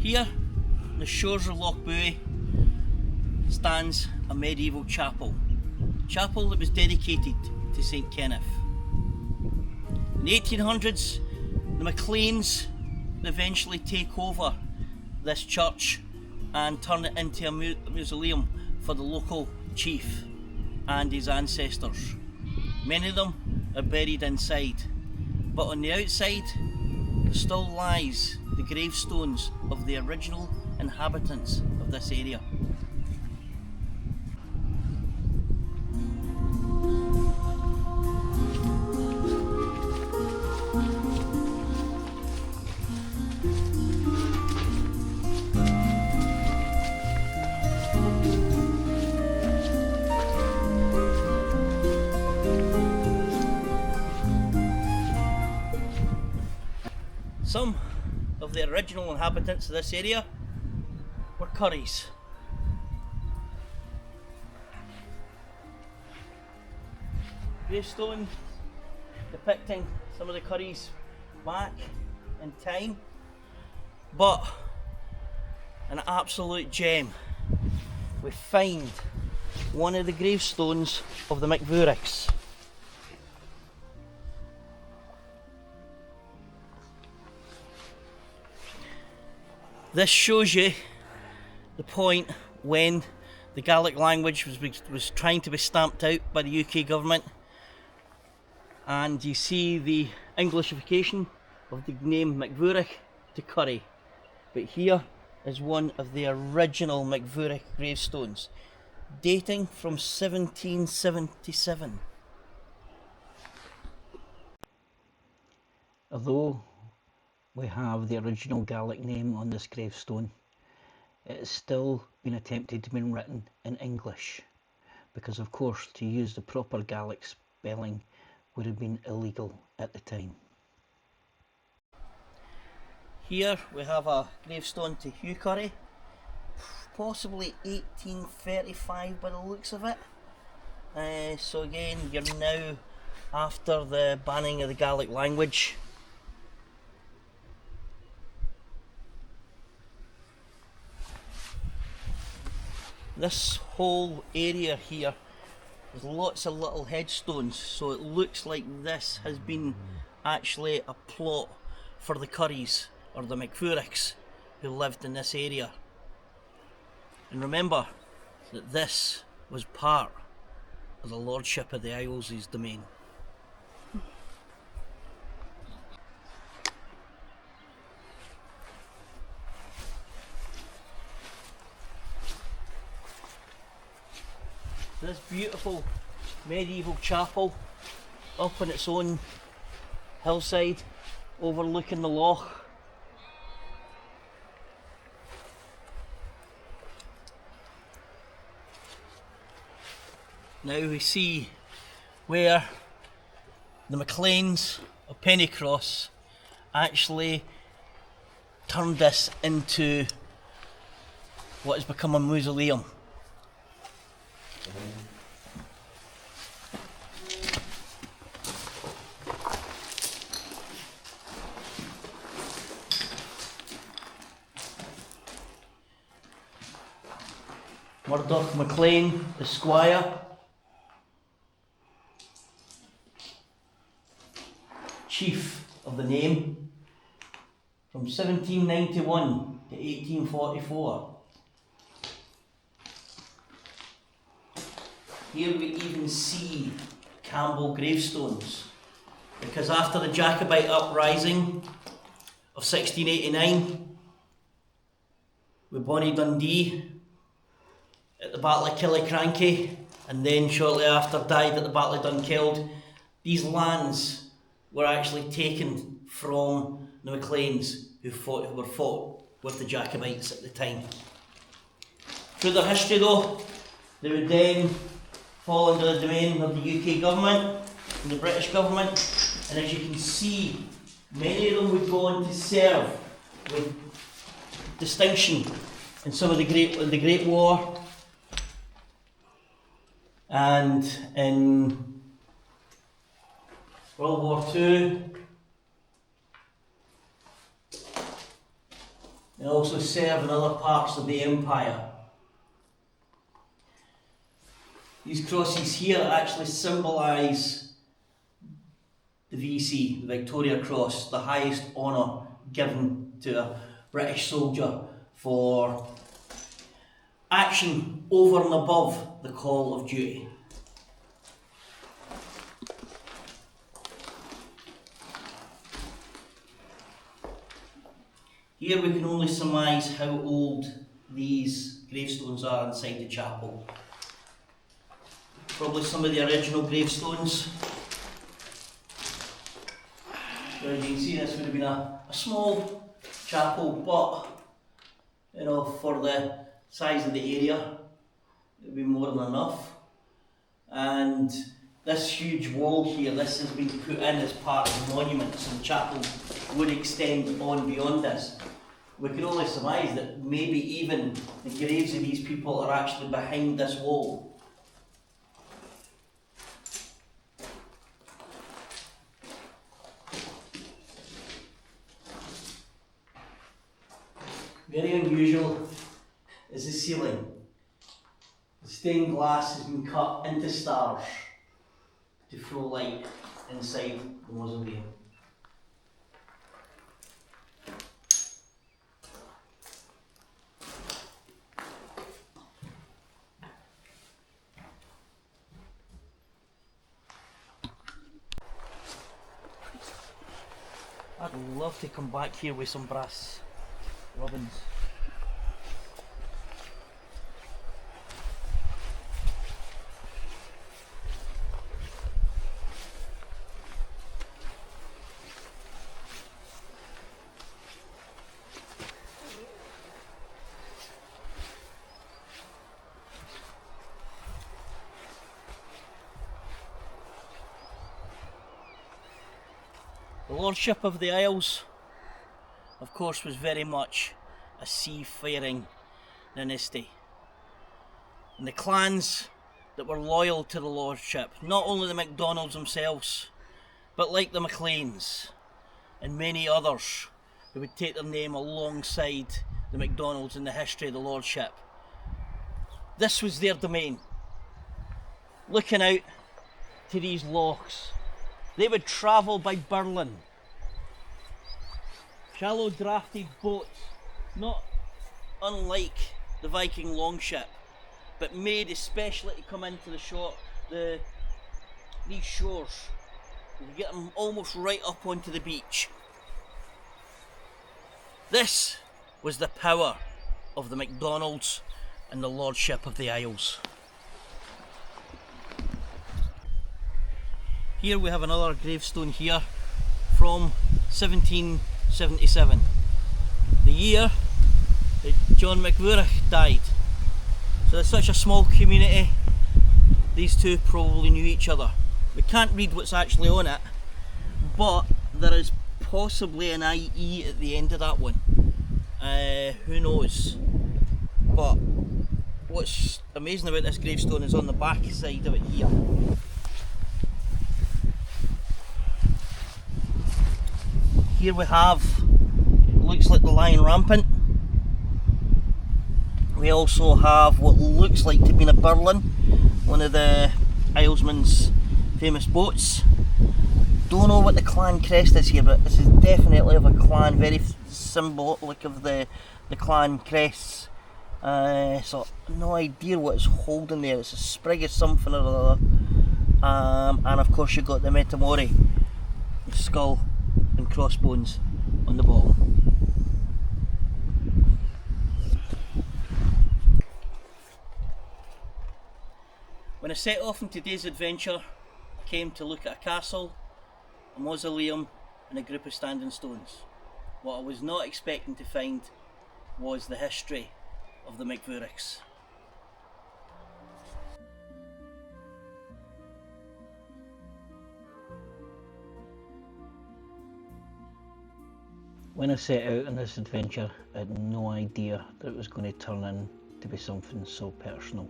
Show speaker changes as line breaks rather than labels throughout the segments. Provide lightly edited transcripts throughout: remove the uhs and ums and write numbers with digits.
Here, on the shores of Lochbuie, stands a medieval chapel. Chapel that was dedicated to St Kenneth. In the 1800s, the McLeans eventually take over this church and turn it into a mausoleum for the local chief and his ancestors. Many of them are buried inside, but on the outside there still lies the gravestones of the original inhabitants of this area. Some of the original inhabitants of this area were Curries. Gravestone depicting some of the Curries back in time, but an absolute gem. We find one of the gravestones of the McVuricks. This shows you the point when the Gaelic language was trying to be stamped out by the UK government, and you see the Englishification of the name McVurick to Curry. But here is one of the original McVurick gravestones, dating from 1777. Although we have the original Gaelic name on this gravestone, it has still been attempted to be written in English, because of course to use the proper Gaelic spelling would have been illegal at the time. Here we have a gravestone to Hugh Curry, possibly 1835 by the looks of it. So again, you're now after the banning of the Gaelic language. This whole area here, there's lots of little headstones, so it looks like this has been actually a plot for the Curries, or the McVuricks, who lived in this area. And remember that this was part of the Lordship of the Isles' domain. This beautiful medieval chapel up on its own hillside overlooking the loch. Now we see where the McLeans of Pennycross actually turned this into what has become a mausoleum. Murdoch MacLean, Esquire, chief of the name, from 1791 to 1844. Here we even see Campbell gravestones, because after the Jacobite uprising of 1689, with Bonnie Dundee at the Battle of Killiecrankie, and then shortly after died at the Battle of Dunkeld, these lands were actually taken from the MacLeans who were fought with the Jacobites at the time. Through their history though, they would then fall under the domain of the UK government and the British government, and as you can see, many of them would go on to serve with distinction in some of the Great War and in World War II. They also serve in other parts of the empire. These crosses here actually symbolise the VC, the Victoria Cross, the highest honour given to a British soldier for action over and above the call of duty. Here we can only surmise how old these gravestones are inside the chapel. Probably some of the original gravestones. So as you can see, this would have been a small chapel, but you know, for the size of the area, it would be more than enough. And this huge wall here, this has been put in as part of the monument, so the chapel would extend on beyond this. We can only surmise that maybe even the graves of these people are actually behind this wall. Very unusual is the ceiling. The stained glass has been cut into stars to throw light inside the mausoleum. I'd love to come back here with some brass robins. The Lordship of the Isles, of course, was very much a seafaring dynasty. And the clans that were loyal to the Lordship, not only the MacDonalds themselves, but like the MacLeans and many others who would take their name alongside the MacDonalds in the history of the Lordship. This was their domain. Looking out to these lochs, they would travel by Burlin. Shallow drafted boats, not unlike the Viking longship, but made especially to come into these shores. You get them almost right up onto the beach. This was the power of the MacDonalds and the Lordship of the Isles. Here we have another gravestone here from 1777, the year that John McVurick died. So it's such a small community, these two probably knew each other. We can't read what's actually on it, but there is possibly an IE at the end of that one. Who knows? But what's amazing about this gravestone is on the back side of it here. Here we have, looks like the Lion Rampant. We also have what looks like to be a Burlin, one of the Islesmen's famous boats. Don't know what the clan crest is here, but this is definitely of a clan, very symbolic of the clan crests. So no idea what it's holding there. It's a sprig of something or other. And of course you've got the Metamori, the skull and crossbones on the bottom. When I set off on today's adventure, I came to look at a castle, a mausoleum and a group of standing stones. What I was not expecting to find was the history of the McVuricks. When I set out on this adventure, I had no idea that it was going to turn in to be something so personal,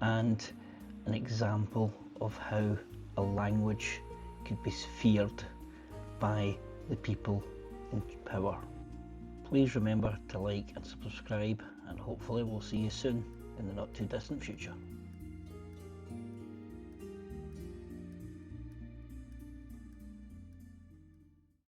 and an example of how a language could be feared by the people in power.
Please remember to like and subscribe, and hopefully we'll see you soon in the not too distant future.